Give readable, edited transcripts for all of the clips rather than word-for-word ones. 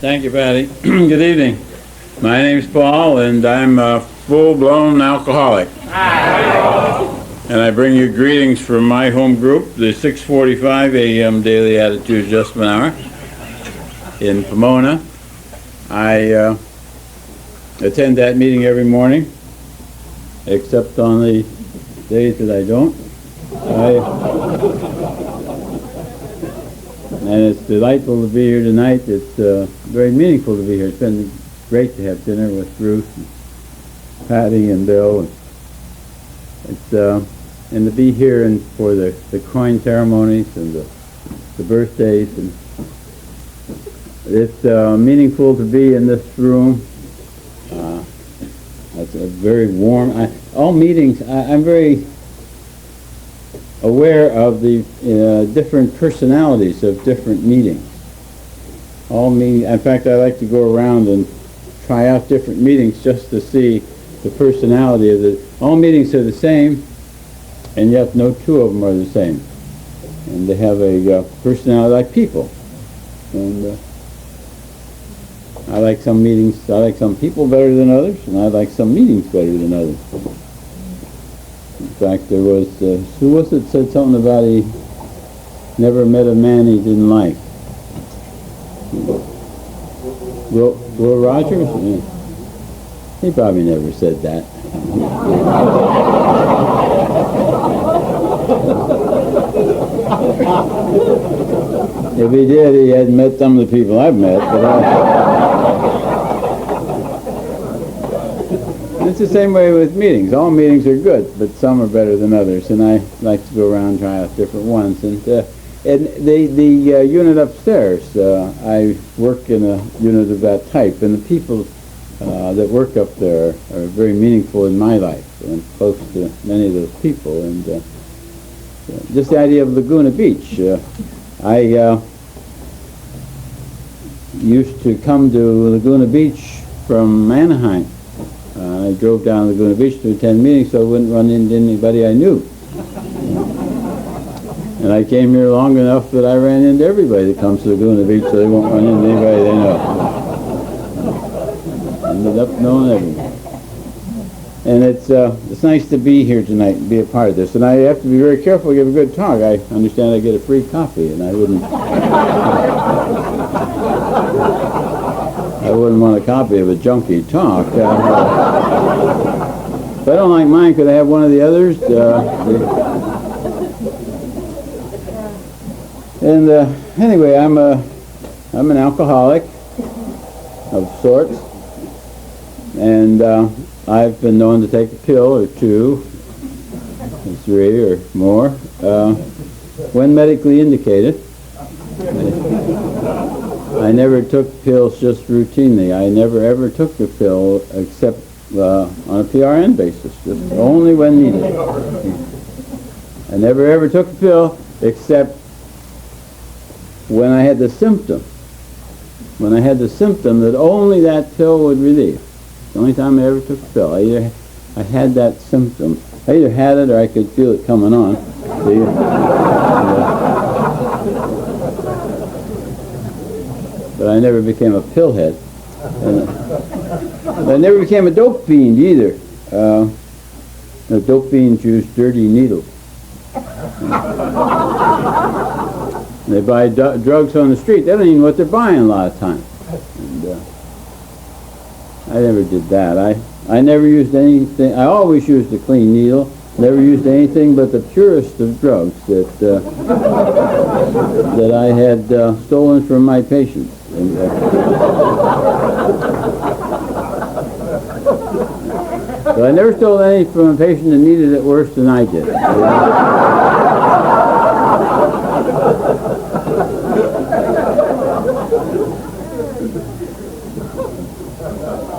Thank you, Patty. Good evening. My name's Paul, and I'm a full-blown alcoholic. And I bring you greetings from my home group, the 6:45 a.m. Daily Attitude Adjustment Hour in Pomona. I attend that meeting every morning, except on the days that I don't. And it's delightful to be here tonight. It's very meaningful to be here. It's been great to have dinner with Ruth, and Patty, and Bill. And to be here and for the coin ceremonies and the birthdays. And it's meaningful to be in this room. It's a very warm. All meetings, I'm very aware of the different personalities of different meetings. In fact, I like to go around and try out different meetings just to see the personality of the. All meetings are the same, and yet no two of them are the same. And they have a personality like people. And I like some meetings. I like some people better than others, and I like some meetings better than others. In fact, there was, who was it said something about he never met a man he didn't like? Will Rogers? Yeah. He probably never said that. If he did, he hadn't met some of the people I've met. But it's the same way with meetings. All meetings are good, but some are better than others, and I like to go around and try out different ones. And the unit upstairs, I work in a unit of that type, and the people that work up there are very meaningful in my life, and close to many of those people. And just the idea of Laguna Beach. I used to come to Laguna Beach from Anaheim. I drove down to Laguna Beach to attend meetings so I wouldn't run into anybody I knew. And I came here long enough that I ran into everybody that comes to Laguna Beach so they won't run into anybody they know. Ended up knowing everyone. And it's nice to be here tonight and be a part of this. And I have to be very careful to give a good talk. I understand I get a free copy, and I wouldn't want a copy of a junky talk. If I don't like mine, could I have one of the others? Anyway, I'm an alcoholic of sorts, and I've been known to take a pill or two, or three, or more, when medically indicated. I never took pills just routinely. I never ever took a pill except on a PRN basis, just only when needed. I never ever took a pill except when I had the symptom. When I had the symptom that only that pill would relieve. The only time I ever took a pill. I had that symptom. I either had it or I could feel it coming on. But I never became a pillhead. I never became a dope fiend either. The dope fiends use dirty needles. They buy drugs on the street. They don't even know what they're buying a lot of times. And, I never did that. I never used anything. I always used a clean needle. Never used anything but the purest of drugs that I had stolen from my patients. And, but I never stole any from a patient that needed it worse than I did.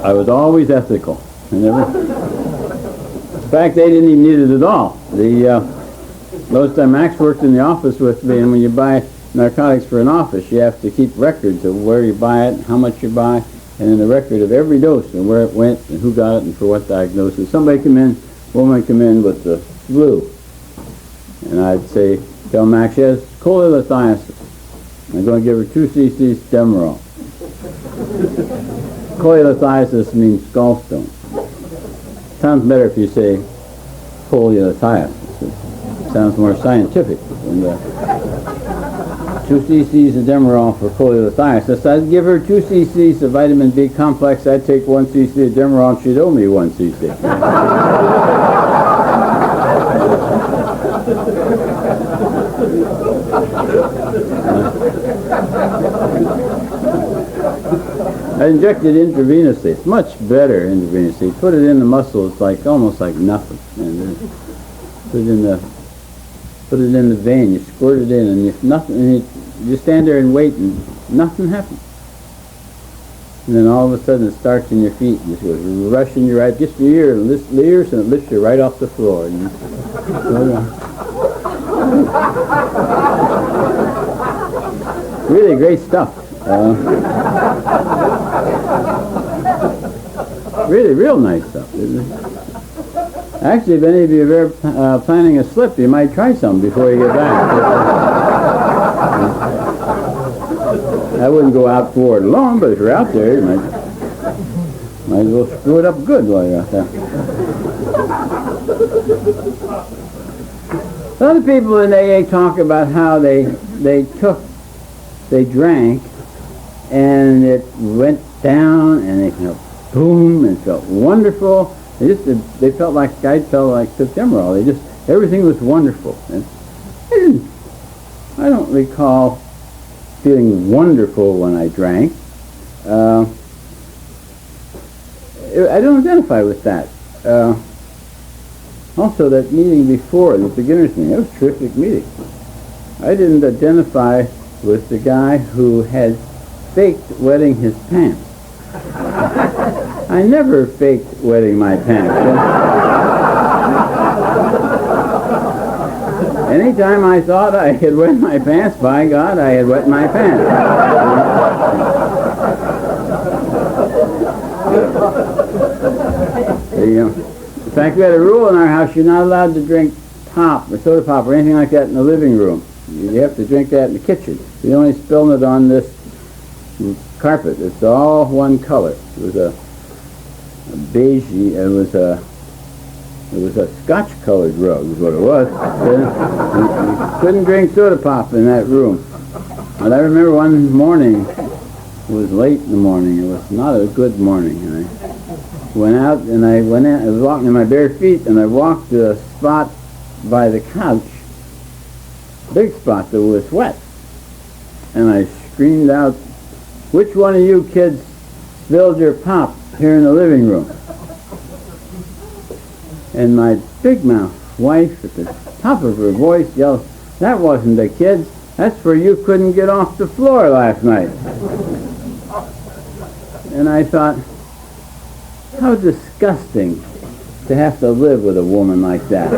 I was always ethical. In fact, they didn't even need it at all. Most time Max worked in the office with me, and when you buy narcotics for an office, you have to keep records of where you buy it, how much you buy, and then a record of every dose and where it went and who got it and for what diagnosis. Somebody woman come in with the flu, and I'd say, tell Max she has cholelithiasis. I'm going to give her 2 cc's Demerol. Cholelithiasis means gallstone. Sounds better if you say cholelithiasis. It sounds more scientific. And 2 cc's of Demerol for cholelithiasis. I'd give her 2 cc's of vitamin B complex. I'd take 1 cc of Demerol, and she'd owe me 1 cc. I injected intravenously. It's much better intravenously. Put it in the muscle. It's like almost like nothing. And then put it in the vein. You squirt it in, and you stand there and wait, and nothing happens. And then all of a sudden it starts in your feet. And it goes rushing you right, gets your ears, and it lifts you right off the floor. And you go down. Really great stuff. Really real nice stuff, isn't it? Actually, if any of you are ever planning a slip, you might try some before you get back. I wouldn't go out for it alone, but if you're out there, you might as well screw it up good while you're out there. Other people in AA talk about how they drank, and it went down, and they felt boom, and felt wonderful. They felt like I felt like took Demerol. Everything was wonderful. And I don't recall feeling wonderful when I drank. I don't identify with that. Also, that meeting before, the beginner's meeting, that was a terrific meeting. I didn't identify with the guy who had faked wetting his pants. I never faked wetting my pants. Anytime I thought I had wet my pants, by God, I had wet my pants. In fact, we had a rule in our house: you're not allowed to drink pop or soda pop or anything like that in the living room. You have to drink that in the kitchen. You only spill it on this carpet. It's all one color. It was a beige. It was a Scotch-colored rug, is what it was. You couldn't drink soda pop in that room. And I remember one morning, it was late in the morning. It was not a good morning. And I went out, and I was walking in my bare feet, and I walked to a spot by the couch, big spot that was wet. And I screamed out, "Which one of you kids spilled your pop here in the living room?" And my big mouth wife, at the top of her voice, yelled, "That wasn't the kids. That's for you couldn't get off the floor last night." And I thought, how disgusting to have to live with a woman like that.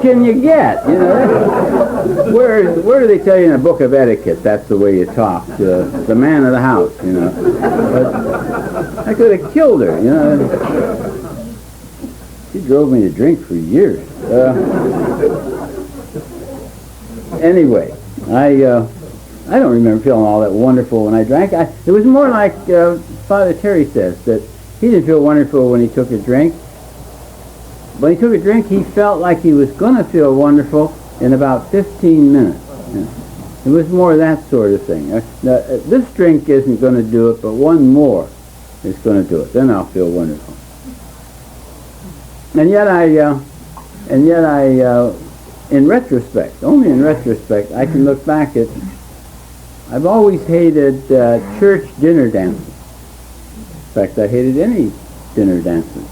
Can you get? You know, where do they tell you in a book of etiquette that's the way you talk to the man of the house? You know, but I could have killed her. You know, she drove me to drink for years. Anyway, I don't remember feeling all that wonderful when I drank. It was more like Father Terry says, that he didn't feel wonderful when he took a drink. When he took a drink, he felt like he was going to feel wonderful in about 15 minutes. It was more that sort of thing. This drink isn't going to do it, but one more is going to do it. Then I'll feel wonderful. And yet I, in retrospect, only in retrospect, I can look back at. I've always hated church dinner dances. In fact, I hated any dinner dances.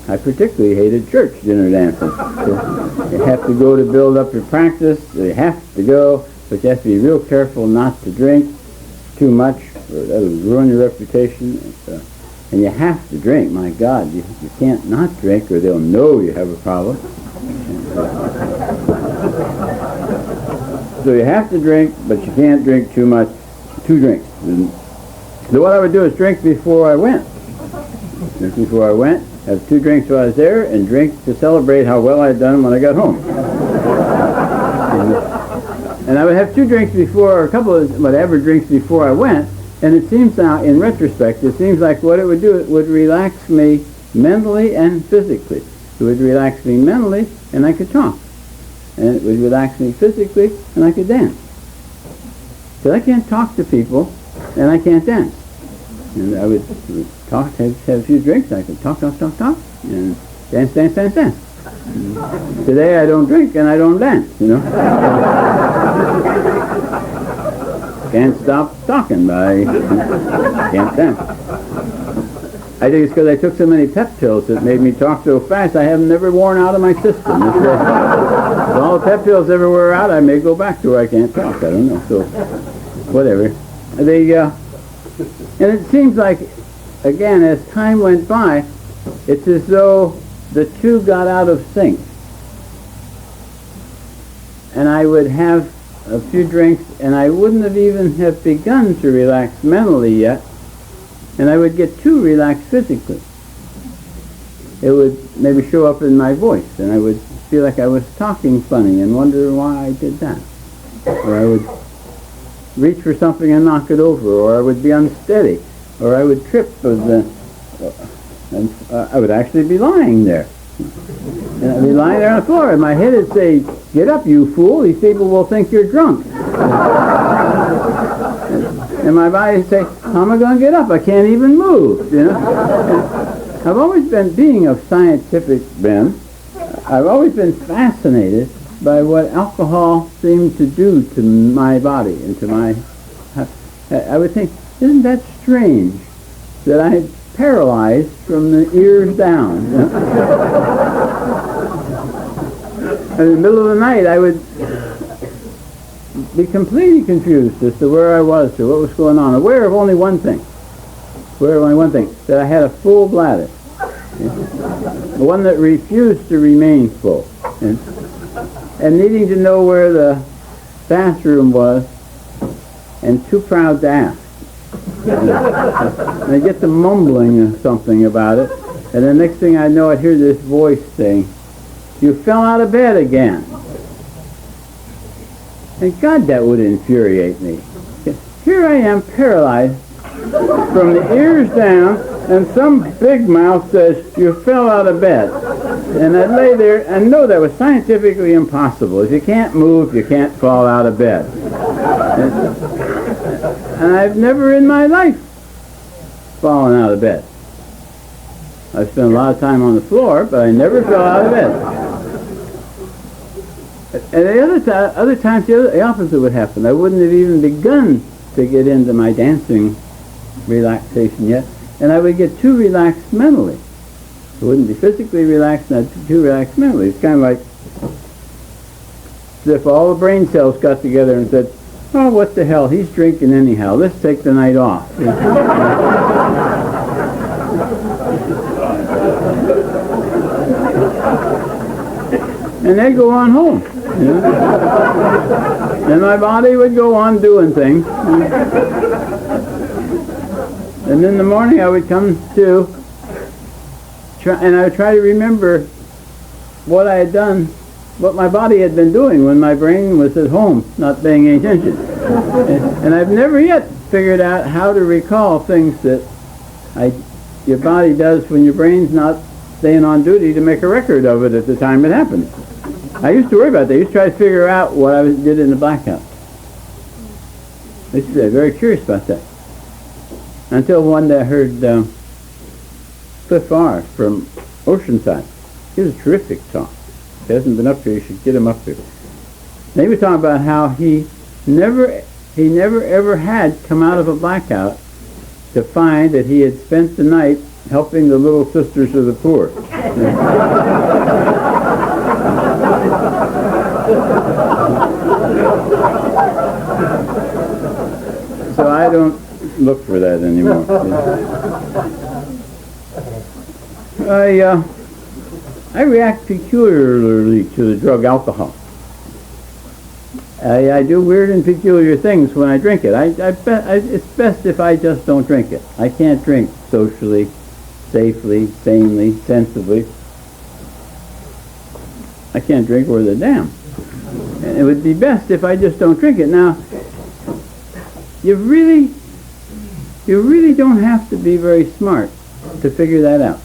I particularly hated church dinner dances. You have to go to build up your practice. You have to go, but you have to be real careful not to drink too much, or that will ruin your reputation. And you have to drink. My God, you can't not drink, or they'll know you have a problem. So you have to drink, but you can't drink too much. 2 drinks. So what I would do is drink before I went. Drink before I went, have 2 drinks while I was there, and drink to celebrate how well I had done when I got home. And I would have 2 drinks before, or a couple of whatever drinks before I went, and it seems now, in retrospect, it seems like what it would do, it would relax me mentally and physically. It would relax me mentally, and I could talk. And it would relax me physically, and I could dance. But I can't talk to people, and I can't dance. And I would talk, have a few drinks, I could talk, and dance. And today I don't drink and I don't dance, Can't stop talking, but I can't dance. I think it's because I took so many pep pills that made me talk so fast I have never worn out of my system. If all the pep pills ever wear out, I may go back to where I can't talk. I don't know. So, whatever. And it seems like, again, as time went by, it's as though the 2 got out of sync. And I would have a few drinks, and I wouldn't have even have begun to relax mentally yet, and I would get too relaxed physically. It would maybe show up in my voice, and I would feel like I was talking funny and wonder why I did that. Or I would reach for something and knock it over, or I would be unsteady, or I would trip, and I would actually be lying there. And I'd be lying there on the floor, and my head would say, "Get up, you fool, these people will think you're drunk." And my body would say, "How am I going to get up? I can't even move," And I've always been, being of scientific bent, I've always been fascinated by what alcohol seemed to do to my body and to my... I would think, isn't that strange that I had paralyzed from the ears down? In the middle of the night, I would be completely confused as to where I was or what was going on, aware of only one thing, that I had a full bladder, one that refused to remain full, and needing to know where the bathroom was, and too proud to ask. And I get to mumbling something about it, and the next thing I know, I'd hear this voice saying, "You fell out of bed again." And God, that would infuriate me. Here I am, paralyzed from the ears down, and some big mouth says, "You fell out of bed." And I'd lay there and know that was scientifically impossible. If you can't move, you can't fall out of bed. And I've never in my life fallen out of bed. I've spent a lot of time on the floor, but I never fell out of bed. And the other times, the opposite would happen. I wouldn't have even begun to get into my dancing relaxation yet, and I would get too relaxed mentally. I wouldn't be physically relaxed, and I'd be too relaxed mentally. It's kind of like as if all the brain cells got together and said, "Oh, what the hell, he's drinking anyhow. Let's take the night off." And they'd go on home. And my body would go on doing things. And in the morning I would come to, and I would try to remember what I had done, what my body had been doing when my brain was at home, not paying any attention. And I've never yet figured out how to recall things that your body does when your brain's not staying on duty to make a record of it at the time it happens. I used to worry about that. I used to try to figure out what I did in the blackout. I used to be very curious about that. Until one day I heard Cliff R. from Oceanside. He was a terrific talk. If he hasn't been up here, you should get him up here. And he was talking about how he never ever had come out of a blackout to find that he had spent the night helping the Little Sisters of the Poor. So I don't look for that anymore. I react peculiarly to the drug alcohol. I do weird and peculiar things when I drink it. It's best if I just don't drink it. I can't drink socially safely, sanely, sensibly, I can't drink worth a damn. And it would be best if I just don't drink it. Now, you really don't have to be very smart to figure that out.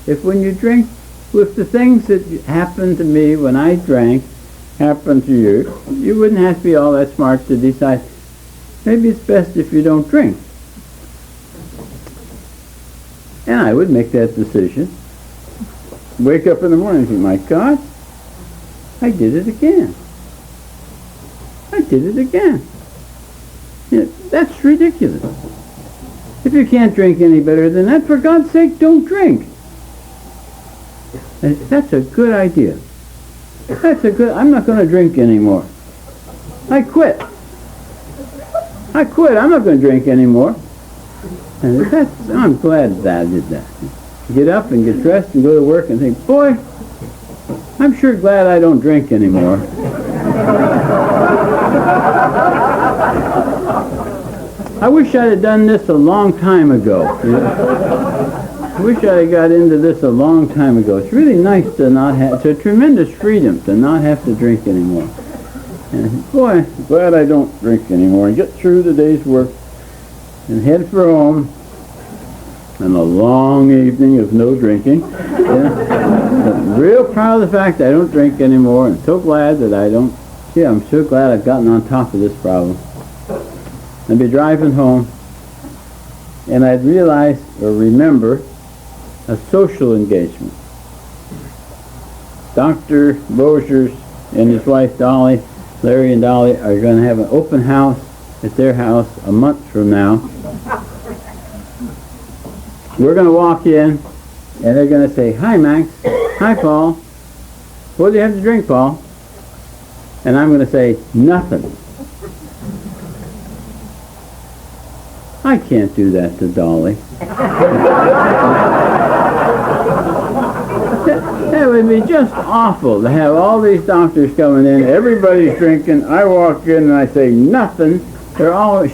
If when you drink, if the things that happened to me when I drank happened to you, you wouldn't have to be all that smart to decide, maybe it's best if you don't drink. And I would make that decision. Wake up in the morning and think, my God, I did it again. I did it again. That's ridiculous. If you can't drink any better than that, for God's sake, don't drink. And that's a good idea. I'm not going to drink anymore. I quit. I'm not going to drink anymore. And I'm glad that I did that. Get up and get dressed and go to work and think, boy, I'm sure glad I don't drink anymore. I wish I'd have done this a long time ago. I wish I had got into this a long time ago. It's really nice to not have, it's a tremendous freedom to not have to drink anymore. And boy, glad I don't drink anymore. And get through the day's work and head for home and a long evening of no drinking. I'm real proud of the fact that I don't drink anymore, and so glad that I don't. I'm so glad I've gotten on top of this problem. I'd be driving home, and I'd realize or remember a social engagement. Dr. Bosier's and his wife Dolly, Larry and Dolly, are going to have an open house at their house a month from now. We're going to walk in, and they're going to say, hi, Max. Hi, Paul. What do you have to drink, Paul? And I'm going to say, nothing. I can't do that to Dolly. That would be just awful to have all these doctors coming in, everybody's drinking, I walk in and I say nothing.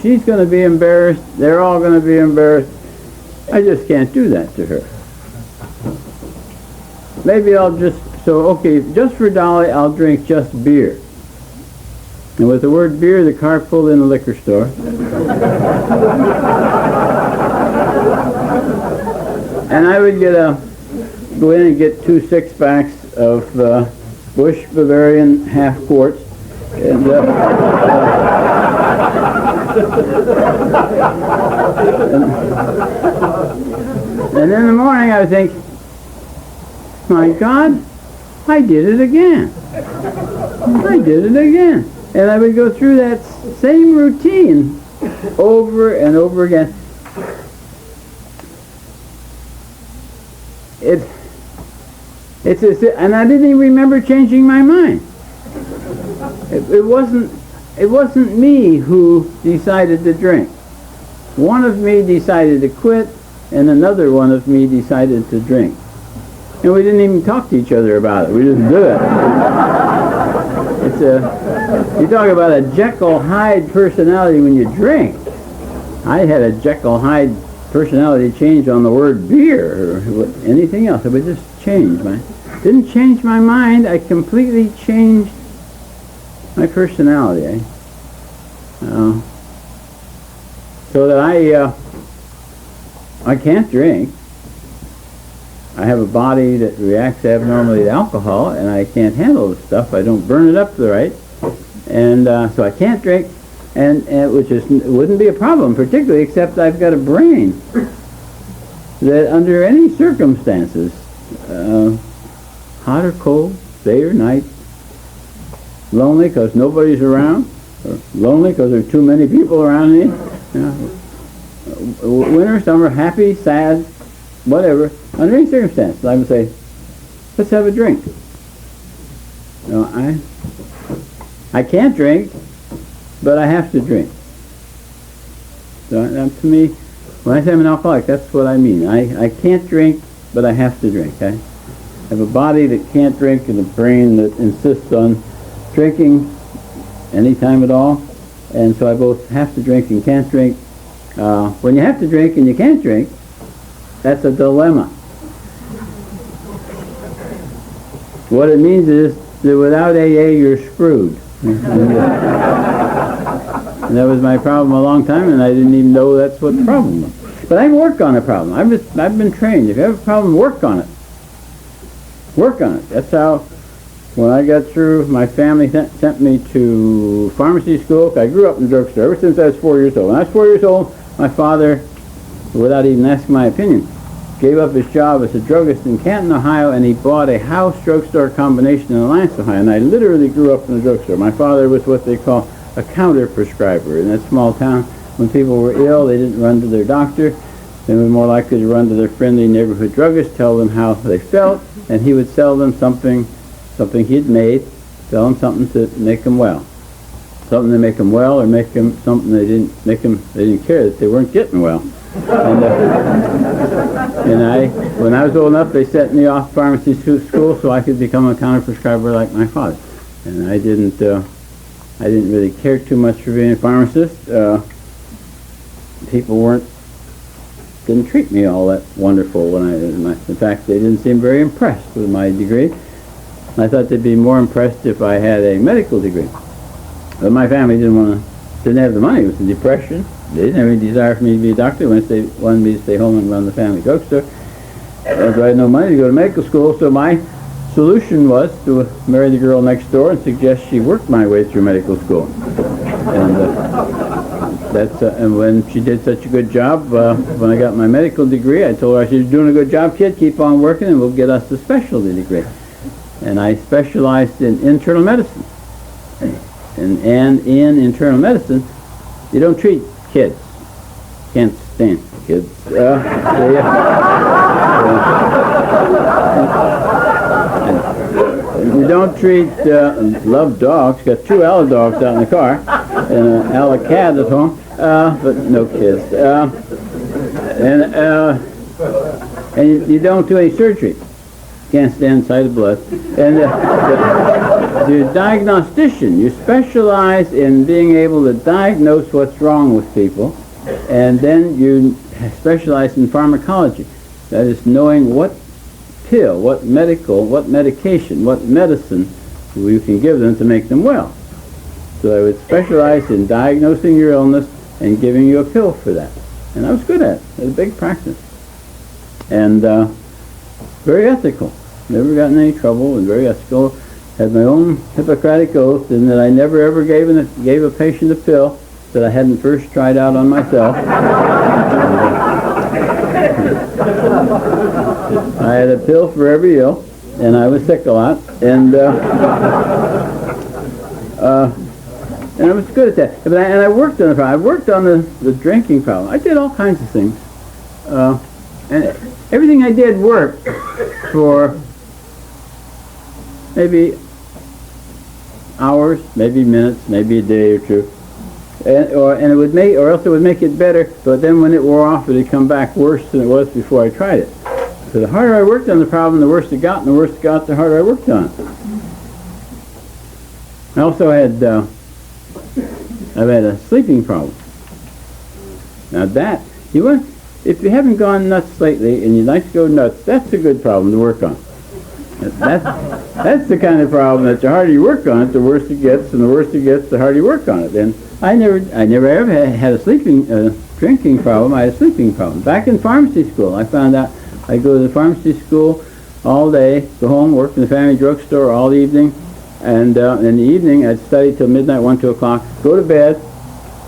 She's going to be embarrassed, they're all going to be embarrassed. I just can't do that to her. Maybe just for Dolly, I'll drink just beer. And with the word beer, the car pulled in a liquor store. And I would go in and get 2 6-packs of Busch Bavarian half quarts. And then in the morning I would think, my God, I did it again. I did it again. And I would go through that same routine over and over again. And I didn't even remember changing my mind. It wasn't me who decided to drink. One of me decided to quit, and another one of me decided to drink. And we didn't even talk to each other about it. We just did it. You talk about a Jekyll-Hyde personality when you drink. I had a Jekyll-Hyde personality change on the word beer or anything else. I would just change. Didn't change my mind. I completely changed my personality. So that I can't drink. I have a body that reacts abnormally to alcohol, and I can't handle the stuff. I don't burn it up right, and so I can't drink, and which wouldn't be a problem particularly, except I've got a brain that under any circumstances, hot or cold, day or night, lonely because nobody's around, or lonely because there are too many people around me, winter, summer, happy, sad, whatever, under any circumstance, I would say, let's have a drink. I can't drink, but I have to drink. So to me, when I say I'm an alcoholic, that's what I mean. I can't drink, but I have to drink. I have a body that can't drink and a brain that insists on drinking anytime at all, and so I both have to drink and can't drink. When you have to drink and you can't drink, That's a dilemma. What it means is that without AA, you're screwed. And that was my problem a long time, and I didn't even know that's what the problem was. But I work on a problem. I've been trained. If you have a problem, work on it. Work on it. That's how, when I got through, my family sent me to pharmacy school. I grew up in the drugstore ever since I was 4 years old. When I was 4 years old, my father, without even asking my opinion, gave up his job as a druggist in Canton, Ohio, and he bought a house drugstore combination in Alliance, Ohio. And I literally grew up in the drugstore. My father was what they call a counter prescriber in that small town. When people were ill, they didn't run to their doctor. They were more likely to run to their friendly neighborhood druggist, tell them how they felt, and he would sell them something he'd made, sell them something to make them well. Something to make them well, or make them something they didn't care that they weren't getting well. And when I was old enough, they sent me off pharmacy school so I could become a counter prescriber like my father. And I didn't really care too much for being a pharmacist. People didn't treat me all that wonderful in fact, they didn't seem very impressed with my degree. I thought they'd be more impressed if I had a medical degree. But my family didn't have the money. It was a depression. They didn't have any desire for me to be a doctor. They wanted me to stay home and run the family drugstore. So I had no money to go to medical school, so my solution was to marry the girl next door and suggest she work my way through medical school. And when she did such a good job, when I got my medical degree, I told her, she's doing a good job, kid, keep on working and we'll get us a specialty degree. And I specialized in internal medicine. And in internal medicine, you don't treat kids. Can't stand kids. You don't treat, love dogs, got 2 Ala dogs out in the car, and an Ala cat at home, but no kids. And you don't do any surgery. Can't stand the sight of blood. And you're a diagnostician. You specialize in being able to diagnose what's wrong with people, and then you specialize in pharmacology. That is knowing what pill, what medication, what medicine you can give them to make them well. So I would specialize in diagnosing your illness and giving you a pill for that. And I was good at it. It was a big practice. And very ethical. Never got in any trouble, and very ethical. Had my own Hippocratic oath in that I never ever gave a patient a pill that I hadn't first tried out on myself. I had a pill for every ill, and I was sick a lot, and I was good at that. And I worked on the problem. I worked on the drinking problem. I did all kinds of things, and everything I did worked for maybe hours, maybe minutes, maybe a day or two, or else it would make it better. But then when it wore off, it would come back worse than it was before I tried it. So the harder I worked on the problem, the worse it got, and the worse it got, the harder I worked on it. I also had I've had a sleeping problem. Now that if you haven't gone nuts lately and you'd like to go nuts, that's a good problem to work on. That's the kind of problem that the harder you work on it, the worse it gets, and the worse it gets, the harder you work on it. And I never ever had a drinking problem. I had a sleeping problem. Back in pharmacy school, I found out I'd go to the pharmacy school all day, go home, work in the family drugstore all evening, and in the evening I'd study till midnight, 1, 2 o'clock, go to bed,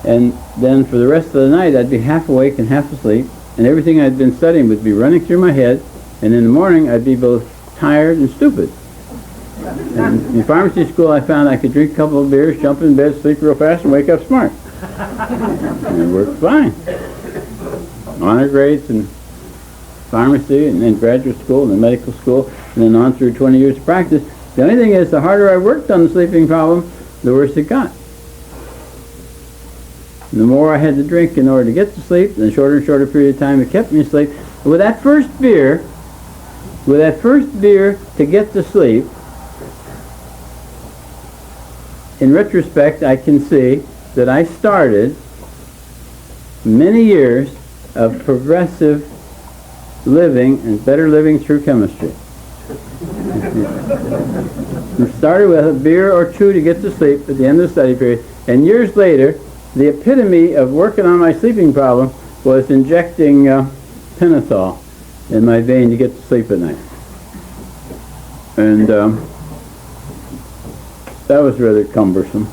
and then for the rest of the night I'd be half awake and half asleep, and everything I'd been studying would be running through my head, and in the morning I'd be both tired and stupid. And in pharmacy school I found I could drink a couple of beers, jump in bed, sleep real fast, and wake up smart. And it worked fine. Honor grades in pharmacy, and then graduate school, and then medical school, and then on through 20 years of practice. The only thing is, the harder I worked on the sleeping problem, the worse it got. And the more I had to drink in order to get to sleep, and the shorter and shorter period of time it kept me asleep. With that first beer to get to sleep, in retrospect, I can see that I started many years of progressive living and better living through chemistry. We started with a beer or two to get to sleep at the end of the study period, and years later, the epitome of working on my sleeping problem was injecting pentothal in my vein to get to sleep at night. And that was rather cumbersome.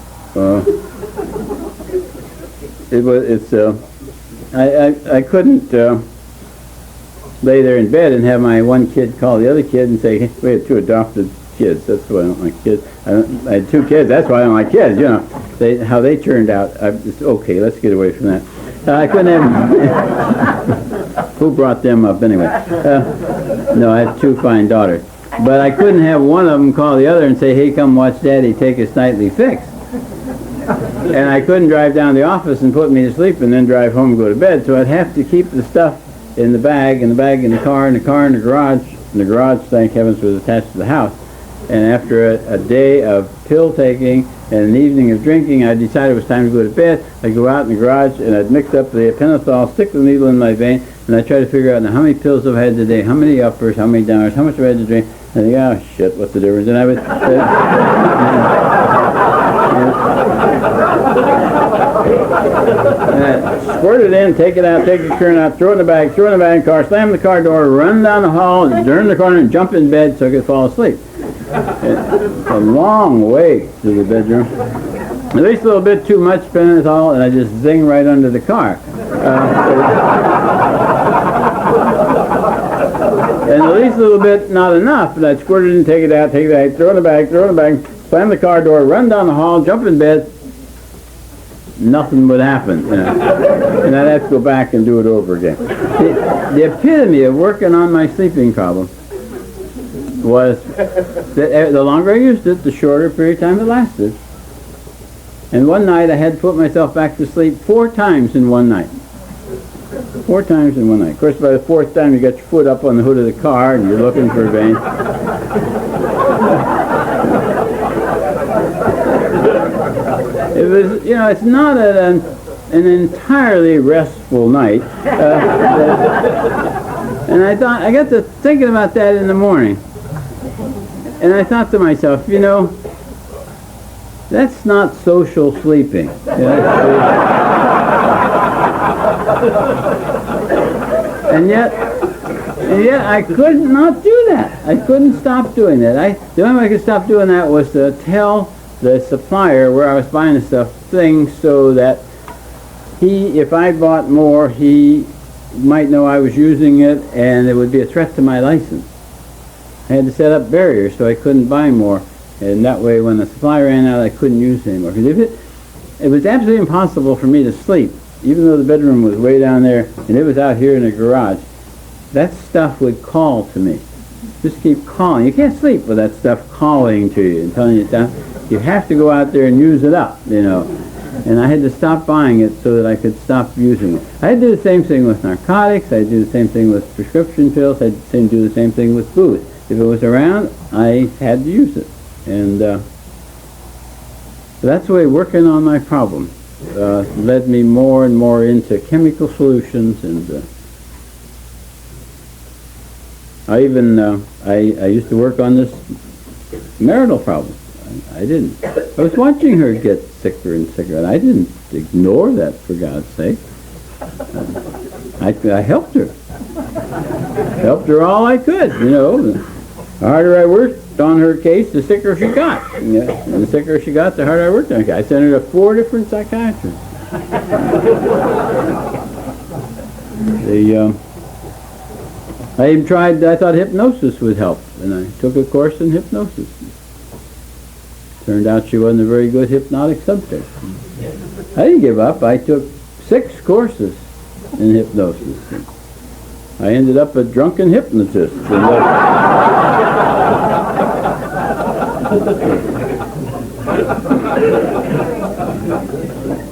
I couldn't lay there in bed and have my one kid call the other kid and say, hey, we had two adopted kids, that's why I don't like kids. I had two kids, that's why I don't like kids, you know. How they turned out, okay, let's get away from that. I couldn't have, who brought them up anyway? No, I have two fine daughters. But I couldn't have one of them call the other and say, hey, come watch Daddy take his nightly fix. And I couldn't drive down to the office and put me to sleep and then drive home and go to bed, so I'd have to keep the stuff in the bag, in the car in the garage. And the garage, thank heavens, was attached to the house. And after a day of pill taking and an evening of drinking, I decided it was time to go to bed. I'd go out in the garage and I'd mix up the pentothal, stick the needle in my vein, and I'd try to figure out now how many pills have I had today, how many uppers, how many downers, how much have I had to drink. And I think, oh shit, what's the difference? And I would and I'd squirt it in, take it out, take the current out, throw it in the bag in the car, slam the car door, run down the hall, and turn the corner and jump in bed so I could fall asleep. It's a long way to the bedroom. At least a little bit too much pentothal, and I just zing right under the car. And at least a little bit not enough, and I'd squirt it in, take it out, throw it in the bag, slam the car door, run down the hall, jump in bed. Nothing would happen, you know. And I'd have to go back and do it over again. The epitome of working on my sleeping problem was that the longer I used it, the shorter period of time it lasted. And one night I had to put myself back to sleep 4 times in one night. 4 times in one night. Of course, by the 4th time you got your foot up on the hood of the car and you're looking for a vein. It was, you know, it's not an entirely restful night. And I got to thinking about that in the morning. And I thought to myself, you know, that's not social sleeping. And yet I could not do that. I couldn't stop doing that. The only way I could stop doing that was to tell the supplier where I was buying the stuff things so that if I bought more, he might know I was using it and it would be a threat to my license. I had to set up barriers so I couldn't buy more, and that way when the supply ran out I couldn't use it anymore. Because it was absolutely impossible for me to sleep, even though the bedroom was way down there and it was out here in the garage. That stuff would call to me. Just keep calling. You can't sleep with that stuff calling to you and telling you it's down. You have to go out there and use it up, you know. And I had to stop buying it so that I could stop using it. I had to do the same thing with narcotics. I had to do the same thing with prescription pills. I had to do the same thing with booze. If it was around, I had to use it. And that's the way working on my problem led me more and more into chemical solutions. And I used to work on this marital problem. I didn't. I was watching her get sicker and sicker, and I didn't ignore that, for God's sake. I helped her. Helped her all I could, you know. The harder I worked on her case, the sicker she got. And the sicker she got, the harder I worked on her case. I sent her to 4 different psychiatrists. I even tried, I thought hypnosis would help, and I took a course in hypnosis. Turned out she wasn't a very good hypnotic subject. I didn't give up. I took 6 courses in hypnosis. I ended up a drunken hypnotist.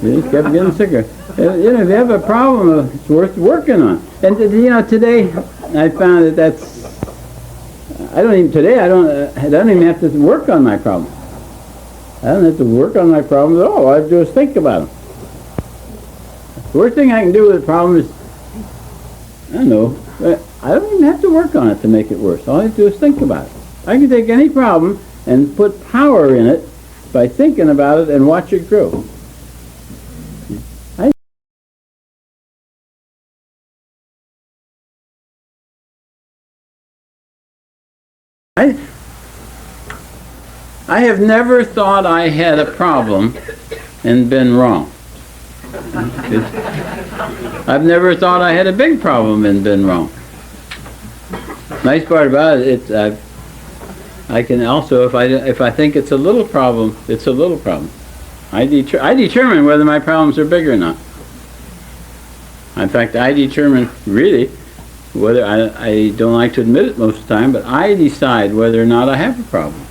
You just kept getting sicker. You know, if you have a problem, it's worth working on. And you know, today I found that's. I don't even have to work on my problem. I don't have to work on my problems at all. All I have to do is think about them. The worst thing I can do with a problem is, I don't know, I don't even have to work on it to make it worse. All I have to do is think about it. I can take any problem and put power in it by thinking about it and watch it grow. I have never thought I had a problem and been wrong. I've never thought I had a big problem and been wrong. Nice part about it, I can also, if I think it's a little problem, it's a little problem. I determine whether my problems are big or not. In fact, I determine really whether I don't like to admit it most of the time, but I decide whether or not I have a problem.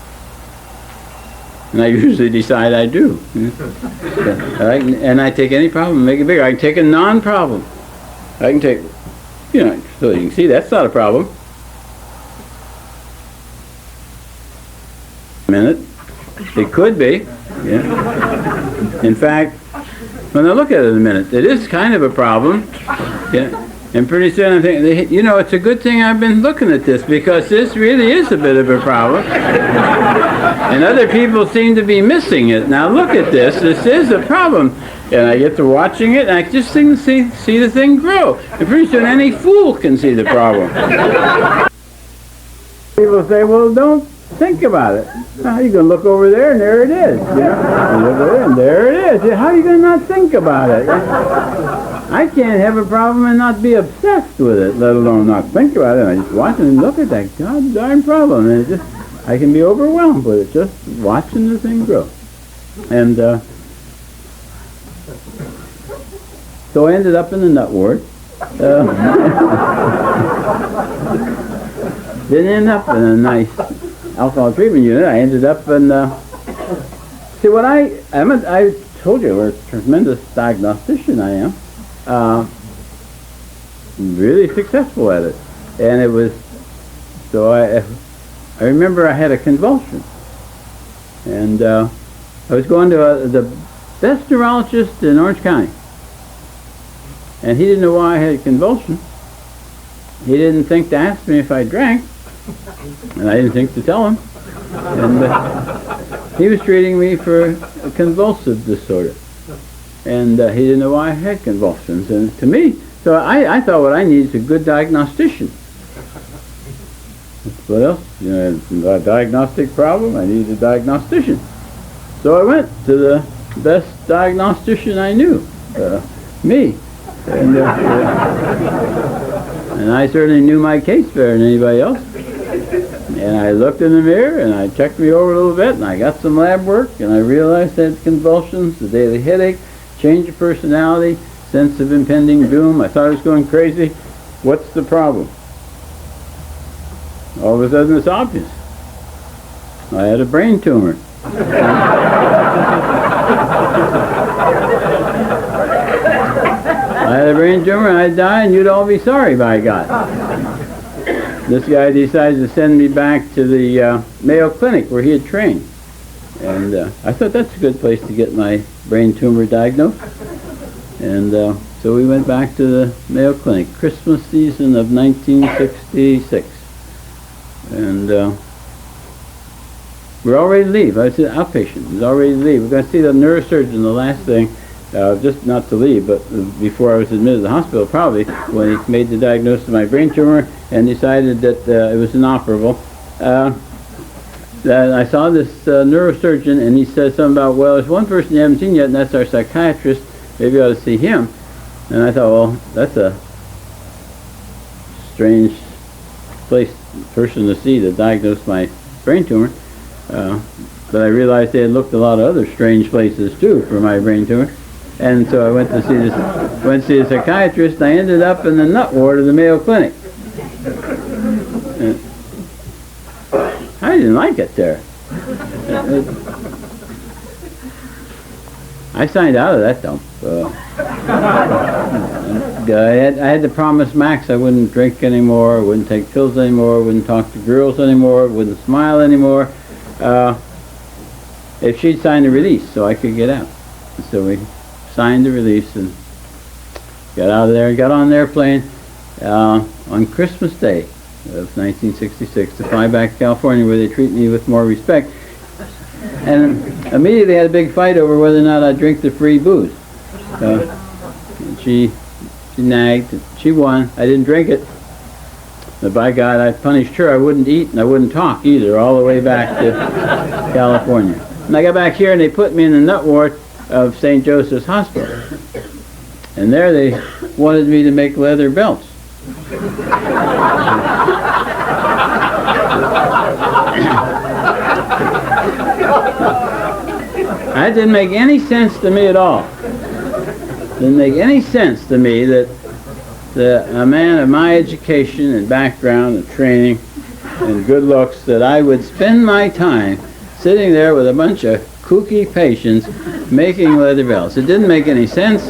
And I usually decide I do. And I take any problem and make it bigger. I can take a non-problem. I can take, so you can see that's not a problem. A minute. It could be. Yeah. In fact, when I look at it in a minute, it is kind of a problem. Yeah. And pretty soon I'm thinking, it's a good thing I've been looking at this, because this really is a bit of a problem. And other people seem to be missing it. Now look at this. This is a problem. And I get to watching it, and I just see the thing grow. And pretty soon any fool can see the problem. People say, well, don't think about it. Well, you can look over there, and there it is. You look over there, and there it is. How are you going to not think about it? I can't have a problem and not be obsessed with it, let alone not think about it. I just watch it and look at that god darn problem, and I can be overwhelmed with it, just watching the thing grow. And so I ended up in the nut ward. Didn't end up in a nice alcohol treatment unit. I ended up in, see what I told you, we're a tremendous diagnostician I am. Really successful at it. And it was, so I remember I had a convulsion. And I was going to the best neurologist in Orange County. And he didn't know why I had a convulsion. He didn't think to ask me if I drank. And I didn't think to tell him. And he was treating me for a convulsive disorder. And he didn't know why I had convulsions. And to me, so I thought what I needed is a good diagnostician. What else? A diagnostic problem, I needed a diagnostician. So I went to the best diagnostician I knew, me. And I certainly knew my case better than anybody else. And I looked in the mirror, and I checked me over a little bit, and I got some lab work, and I realized I had convulsions, the daily headache, change of personality, sense of impending doom. I thought I was going crazy. What's the problem? All of a sudden it's obvious. I had a brain tumor. I had a brain tumor and I'd die and you'd all be sorry, by God. This guy decided to send me back to the Mayo Clinic where he had trained. And I thought that's a good place to get my brain tumor diagnosed. And so we went back to the Mayo Clinic, Christmas season of 1966. And we're all ready to leave. I was an outpatient. I was all ready to leave. We're going to see the neurosurgeon, the last thing, just not to leave, but before I was admitted to the hospital, probably, when he made the diagnosis of my brain tumor and decided that it was inoperable. I saw this neurosurgeon, and he said something about, well, there's one person you haven't seen yet, and that's our psychiatrist. Maybe I ought to see him. And I thought, well, that's a strange person to see to diagnose my brain tumor. But I realized they had looked a lot of other strange places too for my brain tumor. And so I went to see the psychiatrist, and I ended up in the nut ward of the Mayo Clinic. And I didn't like it there. I signed out of that dump. I had to promise Max I wouldn't drink anymore, I wouldn't take pills anymore, I wouldn't talk to girls anymore, I wouldn't smile anymore. If she'd signed a release so I could get out. So we signed the release and got out of there and got on an airplane on Christmas Day of 1966 to fly back to California, where they treat me with more respect. And immediately had a big fight over whether or not I'd drink the free booze. And she nagged. She won. I didn't drink it. But by God, I punished her. I wouldn't eat and I wouldn't talk either, all the way back to California. And I got back here and they put me in the nut ward of St. Joseph's Hospital. And there they wanted me to make leather belts. That didn't make any sense to me at all. Didn't make any sense to me that a man of my education and background and training and good looks, that I would spend my time sitting there with a bunch of kooky patients making leather belts. It didn't make any sense.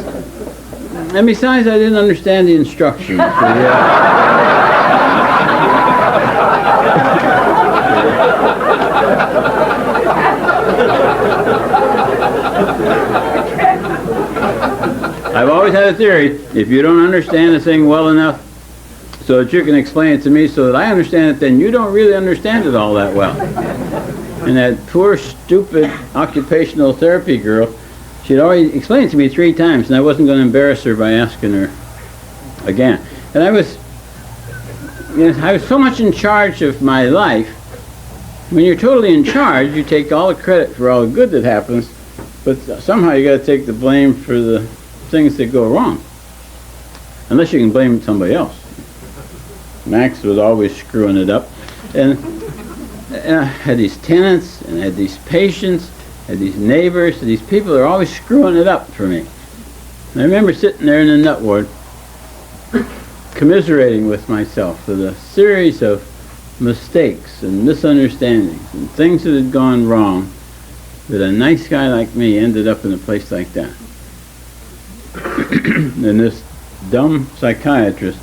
And besides, I didn't understand the instructions. I've always had a theory, if you don't understand a thing well enough so that you can explain it to me so that I understand it, then you don't really understand it all that well. And that poor, stupid occupational therapy girl, she'd already explained it to me 3 times, and I wasn't going to embarrass her by asking her again. And I was so much in charge of my life. When you're totally in charge, you take all the credit for all the good that happens, but somehow you got to take the blame for the things that go wrong, unless you can blame somebody else. Max was always screwing it up, and I had these tenants, and I had these patients, I had these neighbors, these people are always screwing it up for me. And I remember sitting there in the nut ward, commiserating with myself for the series of mistakes and misunderstandings and things that had gone wrong, that a nice guy like me ended up in a place like that. And this dumb psychiatrist,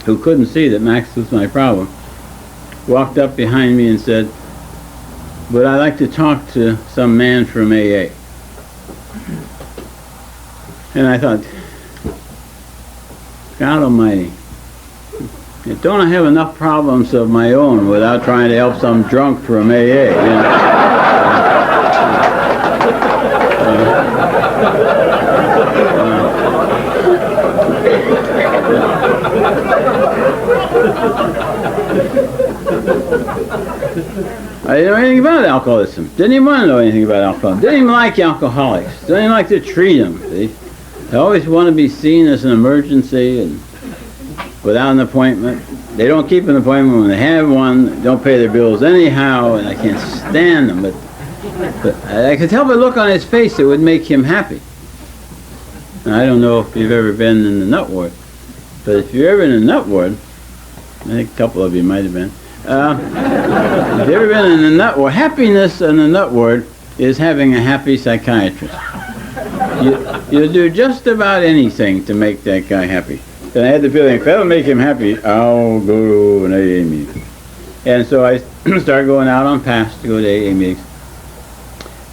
who couldn't see that Max was my problem, walked up behind me and said, "Would I like to talk to some man from AA?" And I thought, God Almighty, don't I have enough problems of my own without trying to help some drunk from AA? You know? I didn't know anything about alcoholism. Didn't even want to know anything about alcoholism. Didn't even like alcoholics. Didn't even like to treat them. They always want to be seen as an emergency and without an appointment. They don't keep an appointment when they have one. They don't pay their bills anyhow, and I can't stand them. But I could tell by the look on his face it would make him happy. Now, I don't know if you've ever been in the nut ward, but if you're ever in a nut ward, I think a couple of you might have been. If you've ever been in the nut ward, happiness in the nut ward is having a happy psychiatrist. You'll do just about anything to make that guy happy. And I had the feeling, if that'll make him happy, I'll go to an AA meeting. And so I started going out on pass to go to AA meetings.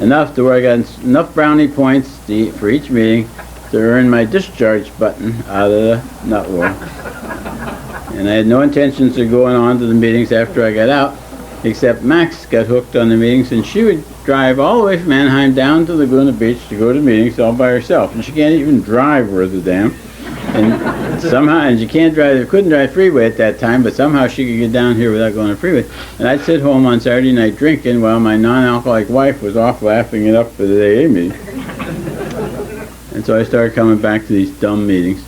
Enough to where I got enough brownie points for each meeting to earn my discharge button out of the nut ward. And I had no intentions of going on to the meetings after I got out, except Max got hooked on the meetings, and she would drive all the way from Anaheim down to Laguna Beach to go to meetings all by herself. And she can't even drive worth a damn. And somehow, and she couldn't drive freeway at that time, but somehow she could get down here without going on freeway. And I'd sit home on Saturday night drinking while my non-alcoholic wife was off laughing it up for the AA meeting. And so I started coming back to these dumb meetings.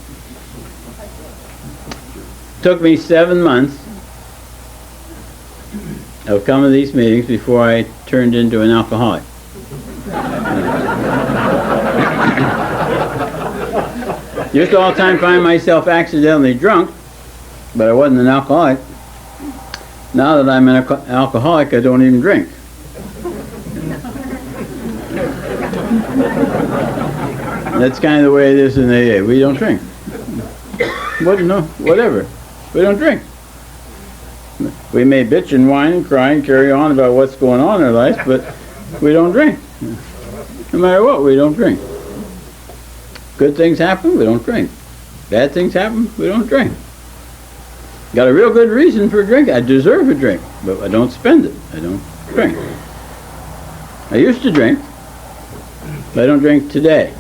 Took me 7 months of coming to these meetings before I turned into an alcoholic. Used to all the time find myself accidentally drunk, but I wasn't an alcoholic. Now that I'm an alcoholic, I don't even drink. That's kind of the way it is in AA. We don't drink. Whatever. We don't drink. We may bitch and whine and cry and carry on about what's going on in our lives, but we don't drink. No matter what, we don't drink. Good things happen, we don't drink. Bad things happen, we don't drink. Got a real good reason for drinking. I deserve a drink, but I don't spend it. I don't drink. I used to drink, but I don't drink today.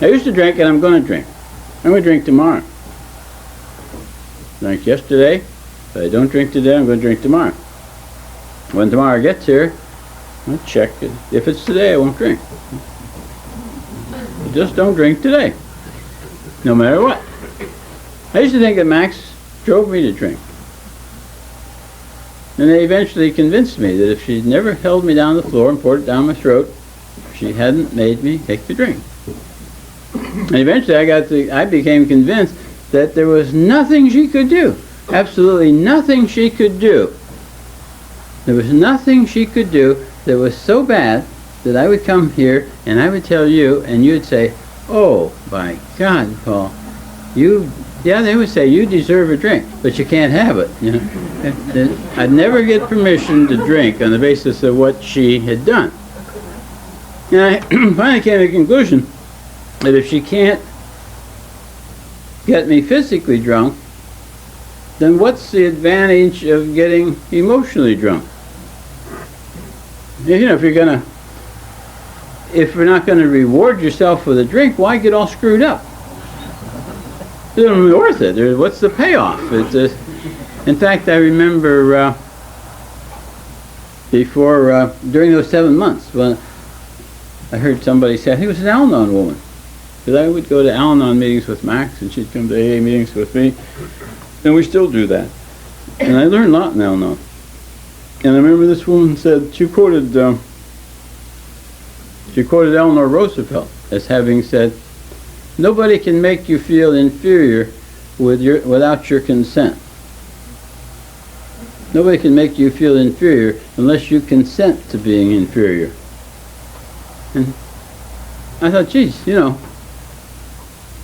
I used to drink, and I'm going to drink. I'm going to drink tomorrow. Drank yesterday, but I don't drink today. I'm going to drink tomorrow. When tomorrow gets here, I'll check it. If it's today, I won't drink. I just don't drink today, no matter what. I used to think that Max drove me to drink. And they eventually convinced me that if she'd never held me down the floor and poured it down my throat, she hadn't made me take the drink. And eventually I became convinced that there was nothing she could do, absolutely nothing she could do. There was nothing she could do that was so bad that I would come here and I would tell you, and you would say, "Oh, by God, Paul, they would say, you deserve a drink, but you can't have it." You know, I'd never get permission to drink on the basis of what she had done. And I finally came to the conclusion that if she can't get me physically drunk, then what's the advantage of getting emotionally drunk? You know, if you're not going to reward yourself with a drink, why get all screwed up? It's not worth it. What's the payoff? In fact, I remember during those 7 months, when I heard somebody say, I think it was an Al-Anon woman, because I would go to Al-Anon meetings with Max, and she'd come to AA meetings with me, and we still do that. And I learned a lot in Al-Anon. And I remember this woman said, she quoted Eleanor Roosevelt as having said, "Nobody can make you feel inferior without your consent. Nobody can make you feel inferior unless you consent to being inferior." And I thought, geez, you know,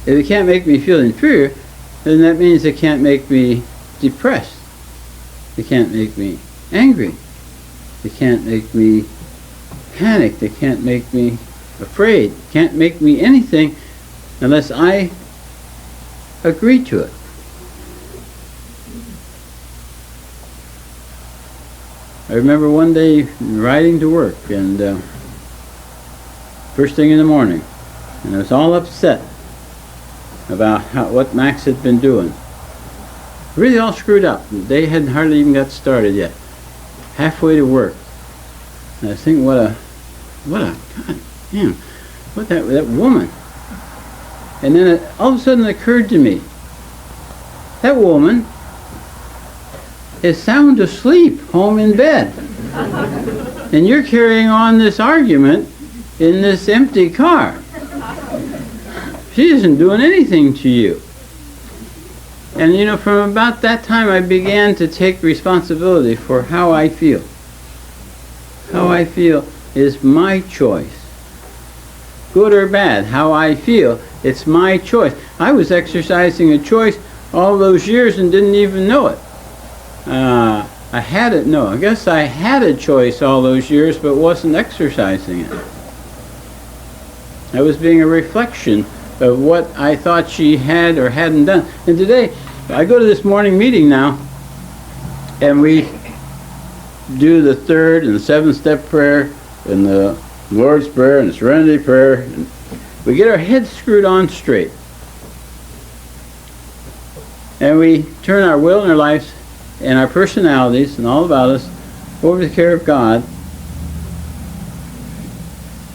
if it can't make me feel inferior, then that means it can't make me depressed. It can't make me angry. It can't make me panicked. It can't make me afraid. It can't make me anything unless I agree to it. I remember one day riding to work, and first thing in the morning, and I was all upset about what Max had been doing. Really all screwed up. They hadn't hardly even got started yet. Halfway to work. And I was thinking, God damn, what that woman. And then all of a sudden it occurred to me, that woman is sound asleep home in bed. And you're carrying on this argument in this empty car. She isn't doing anything to you. And you know, from about that time I began to take responsibility for how I feel. How I feel is my choice. Good or bad, how I feel, it's my choice. I was exercising a choice all those years and didn't even know it. I guess I had a choice all those years but wasn't exercising it. I was being a reflection of what I thought she had or hadn't done. And today, I go to this morning meeting now, and we do the 3rd and the 7th step prayer, and the Lord's Prayer, and the Serenity Prayer, and we get our heads screwed on straight. And we turn our will and our lives and our personalities and all about us over to the care of God,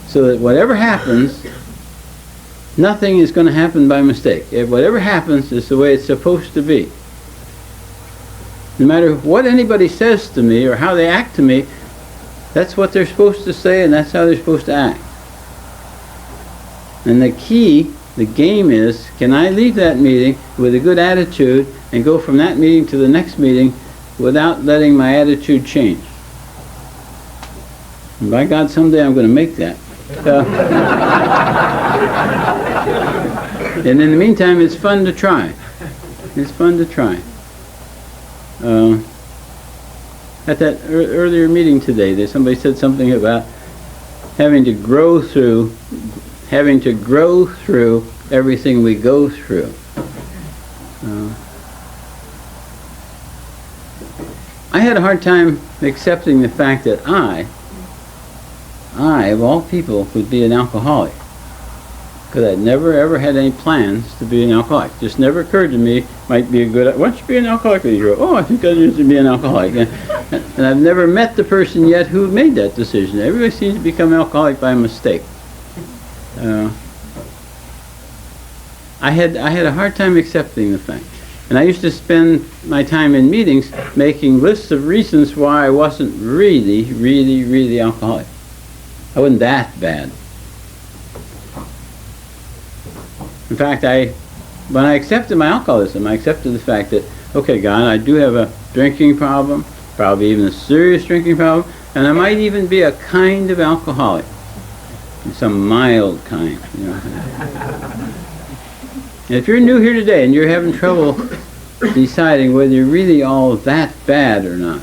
so that whatever happens, nothing is going to happen by mistake. If whatever happens is the way it's supposed to be. No matter what anybody says to me or how they act to me, that's what they're supposed to say and that's how they're supposed to act. And the key, the game is, can I leave that meeting with a good attitude and go from that meeting to the next meeting without letting my attitude change? And by God, someday I'm going to make that. And in the meantime, it's fun to try. It's fun to try. At that earlier meeting today, somebody said something about having to grow through everything we go through. I had a hard time accepting the fact that I, of all people, would be an alcoholic. Because I'd never ever had any plans to be an alcoholic. Just never occurred to me, might be a good, why don't you be an alcoholic? And you go, oh, I think I need to be an alcoholic. And I've never met the person yet who made that decision. Everybody seems to become alcoholic by mistake. I had a hard time accepting the fact. And I used to spend my time in meetings making lists of reasons why I wasn't really alcoholic. I wasn't that bad. In fact, when I accepted my alcoholism, I accepted the fact that, okay, God, I do have a drinking problem, probably even a serious drinking problem, and I might even be a kind of alcoholic, some mild kind. You know. And if you're new here today and you're having trouble deciding whether you're really all that bad or not,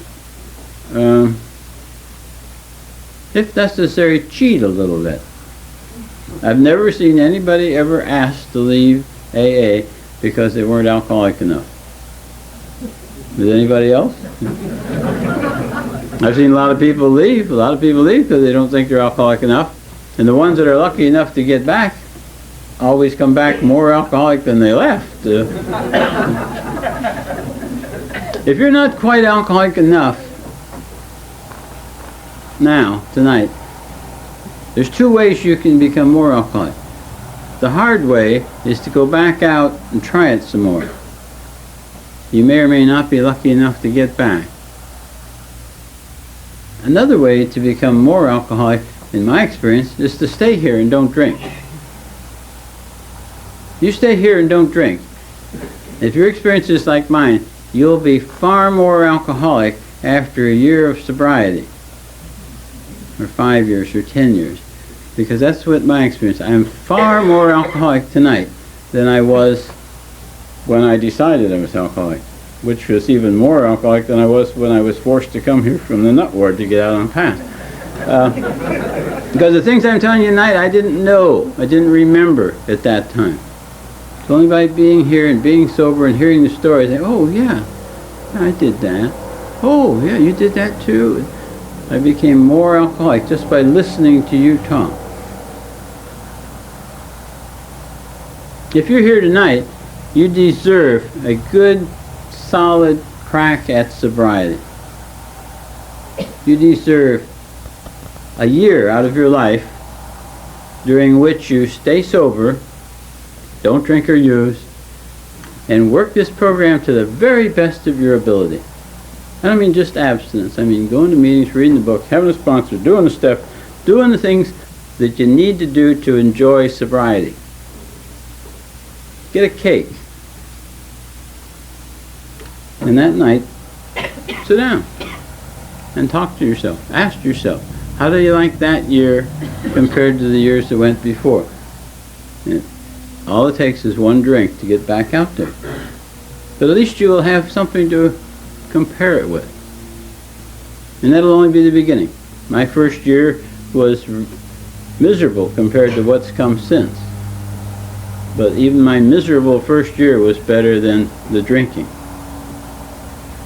if necessary, cheat a little bit. I've never seen anybody ever asked to leave AA because they weren't alcoholic enough. Did anybody else? I've seen a lot of people leave. A lot of people leave because they don't think they're alcoholic enough. And the ones that are lucky enough to get back always come back more alcoholic than they left. If you're not quite alcoholic enough now, tonight, there's two ways you can become more alcoholic. The hard way is to go back out and try it some more. You may or may not be lucky enough to get back. Another way to become more alcoholic, in my experience, is to stay here and don't drink. You stay here and don't drink. If your experience is like mine, you'll be far more alcoholic after a year of sobriety, or 5 years, or 10 years. Because that's what my experience. I'm far more alcoholic tonight than I was when I decided I was alcoholic, which was even more alcoholic than I was when I was forced to come here from the nut ward to get out on pass. Because the things I'm telling you tonight, I didn't know, I didn't remember at that time. It's only by being here and being sober and hearing the stories, I say, oh yeah, I did that. Oh yeah, you did that too. I became more alcoholic just by listening to you talk. If you're here tonight, you deserve a good, solid crack at sobriety. You deserve a year out of your life during which you stay sober, don't drink or use, and work this program to the very best of your ability. I don't mean just abstinence. I mean going to meetings, reading the book, having a sponsor, doing the stuff, doing the things that you need to do to enjoy sobriety. Get a cake. And that night, sit down and talk to yourself. Ask yourself, how do you like that year compared to the years that went before? And all it takes is one drink to get back out there. But at least you will have something to compare it with. And that'll only be the beginning. My first year was miserable compared to what's come since. But even my miserable first year was better than the drinking.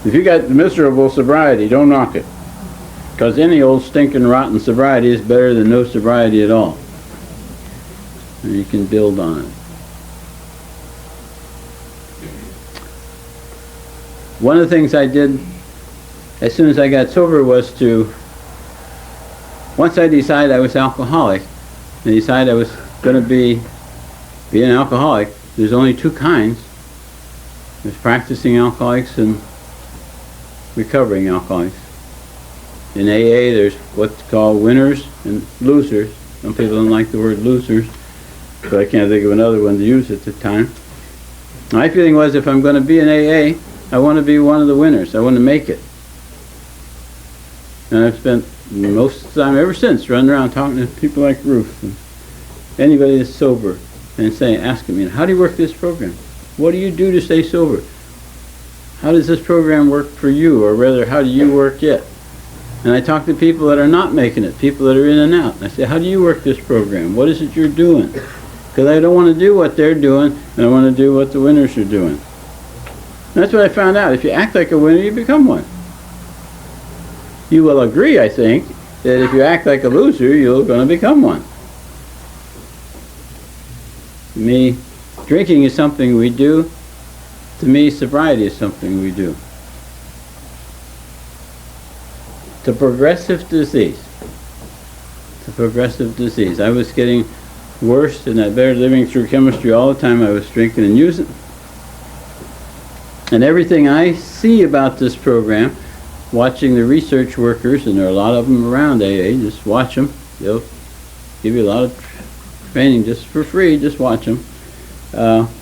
If you got miserable sobriety, don't knock it. Because any old stinking rotten sobriety is better than no sobriety at all. And you can build on it. One of the things I did as soon as I got sober was to, once I decided I was alcoholic, and decided I was going to be an alcoholic, there's only two kinds. There's practicing alcoholics and recovering alcoholics. In AA, there's what's called winners and losers. Some people don't like the word losers, but I can't think of another one to use at the time. My feeling was, if I'm going to be in AA, I want to be one of the winners. I want to make it. And I've spent most of the time ever since running around talking to people like Ruth and anybody that's sober and asking me, how do you work this program? What do you do to stay sober? How does this program work for you? Or rather, how do you work it? And I talk to people that are not making it, people that are in and out. And I say, how do you work this program? What is it you're doing? Because I don't want to do what they're doing, and I want to do what the winners are doing. And that's what I found out. If you act like a winner, you become one. You will agree, I think, that if you act like a loser, you're going to become one. To me, drinking is something we do. To me, sobriety is something we do. It's a progressive disease. It's a progressive disease. I was getting worse and I better living through chemistry all the time. I was drinking and using. And everything I see about this program, watching the research workers, and there are a lot of them around AA, just watch them. They'll give you a lot of training just for free, just watch them.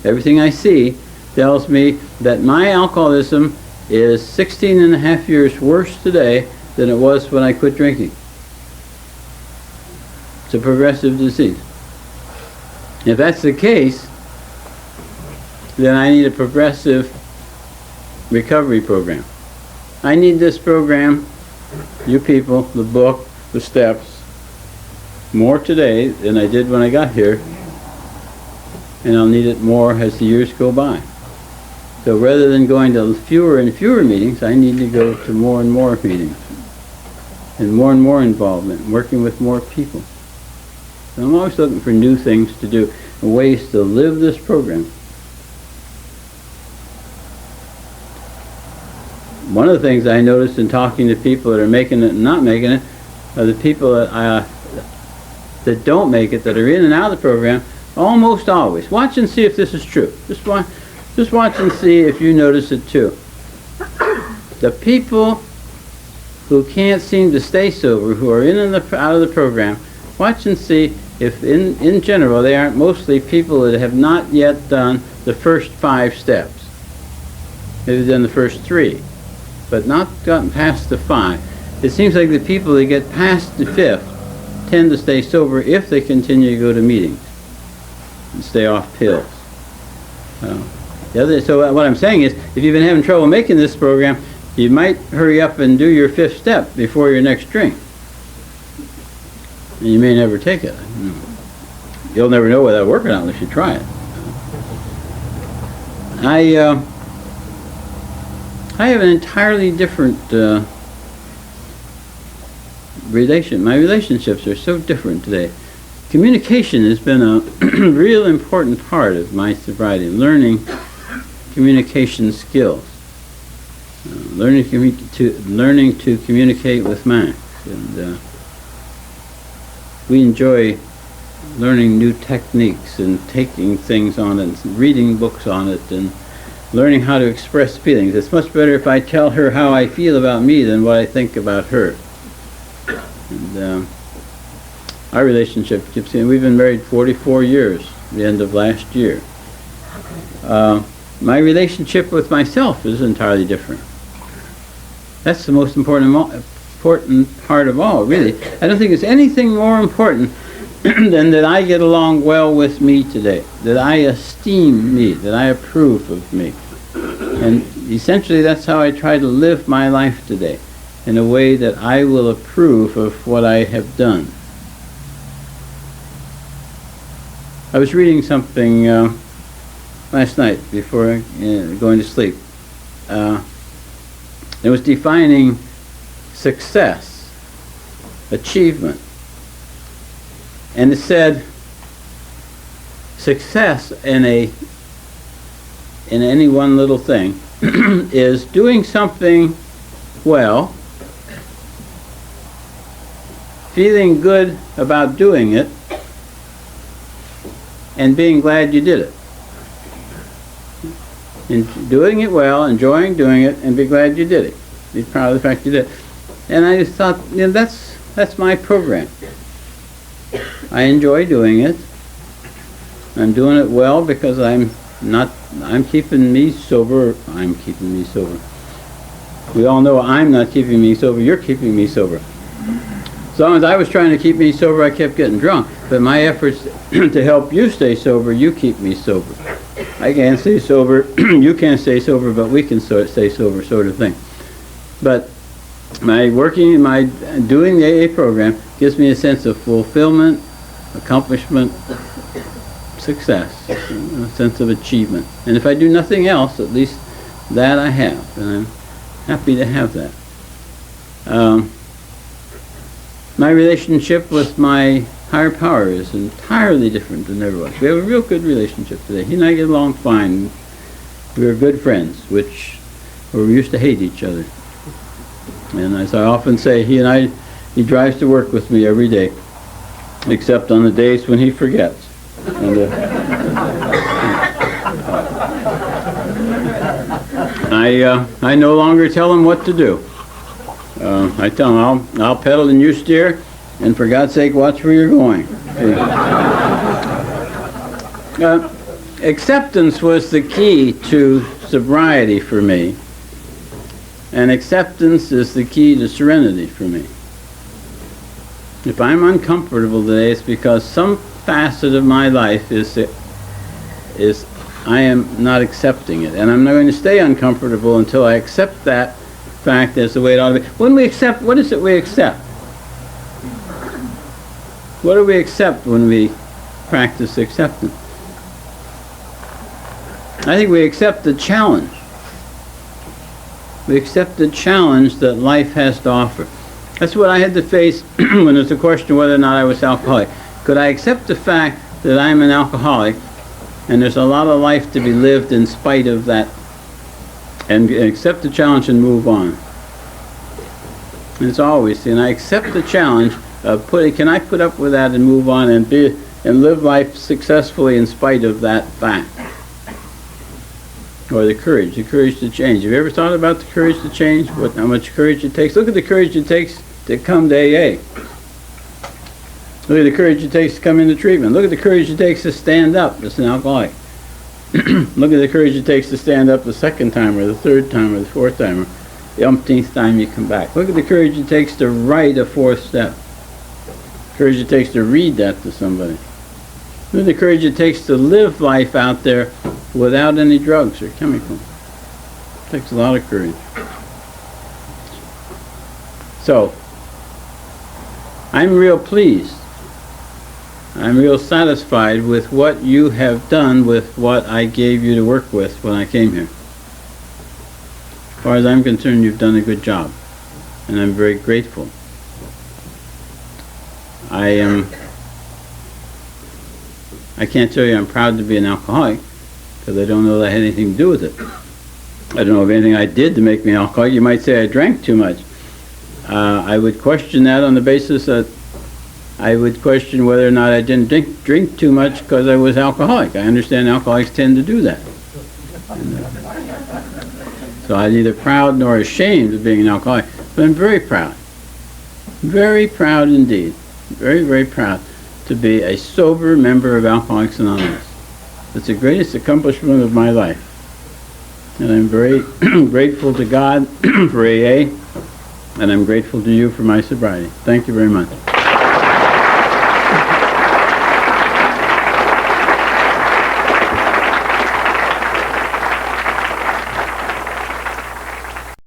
Everything I see tells me that my alcoholism is 16 and a half years worse today than it was when I quit drinking. It's a progressive disease. If that's the case, then I need a progressive recovery program. I need this program, you people, the book, the steps, more today than I did when I got here, and I'll need it more as the years go by. So rather than going to fewer and fewer meetings, I need to go to more and more meetings, and more involvement, working with more people. So I'm always looking for new things to do, and ways to live this program. One of the things I noticed in talking to people that are making it and not making it are the people that don't make it, that are in and out of the program, almost always. Watch and see if this is true. Just watch and see if you notice it too. The people who can't seem to stay sober, who are in and out of the program, watch and see if in general they aren't mostly people that have not yet done the first 5 steps. Maybe done the first 3, but not gotten past the 5. It seems like the people that get past the 5th tend to stay sober if they continue to go to meetings and stay off pills. So what I'm saying is, if you've been having trouble making this program, you might hurry up and do your 5th step before your next drink. And you may never take it. You'll never know whether that'll work or not unless you try it. I have an entirely different my relationships are so different today. Communication has been a real important part of my sobriety, learning communication skills, learning to communicate with Max, and we enjoy learning new techniques and taking things on it, and reading books on it, and learning how to express feelings. It's much better if I tell her how I feel about me than what I think about her. And our relationship keeps going. We've been married 44 years, the end of last year. My relationship with myself is entirely different. That's the most important part of all, really. I don't think there's anything more important than that I get along well with me today, that I esteem me, that I approve of me. And essentially that's how I try to live my life today, in a way that I will approve of what I have done. I was reading something last night before going to sleep. It was defining success, achievement. And it said, success in any one little thing is doing something well, feeling good about doing it, and being glad you did it. And doing it well, enjoying doing it, and be glad you did it. Be proud of the fact you did it. And I just thought, that's my program. I enjoy doing it. I'm doing it well because I'm keeping me sober. I'm keeping me sober. We all know I'm not keeping me sober. You're keeping me sober. As long as I was trying to keep me sober, I kept getting drunk. But my efforts to help you stay sober, you keep me sober. I can't stay sober, you can't stay sober, but we can stay sober, sort of thing. But my doing the AA program gives me a sense of fulfillment, accomplishment, success, a sense of achievement. And if I do nothing else, at least That I have, and I'm happy to have that. My relationship with my higher power is entirely different than it ever was. We have a real good relationship today. He and I get along fine. We are good friends, where we used to hate each other. And as I often say, he drives to work with me every day, except on the days when he forgets. And, I no longer tell him what to do. I tell him, I'll pedal and you steer, and for God's sake, watch where you're going. Acceptance was the key to sobriety for me, and acceptance is the key to serenity for me. If I'm uncomfortable today, it's because some facet of my life is I am not accepting it, and I'm not going to stay uncomfortable until I accept that fact as the way it ought to be. When we accept, what is it we accept? What do we accept when we practice acceptance? I think we accept the challenge. We accept the challenge that life has to offer. That's what I had to face when there's a question whether or not I was alcoholic. Could I accept the fact that I'm an alcoholic and there's a lot of life to be lived in spite of that, and accept the challenge and move on? And it's always, and I accept the challenge of can I put up with that and move on and live life successfully in spite of that fact? Or the courage to change. Have you ever thought about the courage to change? How much courage it takes? Look at the courage it takes to come to AA. Look at the courage it takes to come into treatment. Look at the courage it takes to stand up as an alcoholic. Look at the courage it takes to stand up the second time or the third time or the fourth time or the umpteenth time you come back. Look at the courage it takes to write a fourth step. Courage it takes to read that to somebody. Look at the courage it takes to live life out there without any drugs or chemicals. It takes a lot of courage. So, I'm real pleased. I'm real satisfied with what you have done with what I gave you to work with when I came here. As far as I'm concerned, you've done a good job, and I'm very grateful. I can't tell you I'm proud to be an alcoholic, because I don't know that I had anything to do with it. I don't know of anything I did to make me an alcoholic. You might say I drank too much. I would question that on the basis that I would question whether or not I didn't drink too much because I was alcoholic. I understand alcoholics tend to do that. So I'm neither proud nor ashamed of being an alcoholic, but I'm very proud. Very proud indeed. Very, very proud to be a sober member of Alcoholics Anonymous. It's the greatest accomplishment of my life. And I'm very grateful to God for AA, and I'm grateful to you for my sobriety. Thank you very much.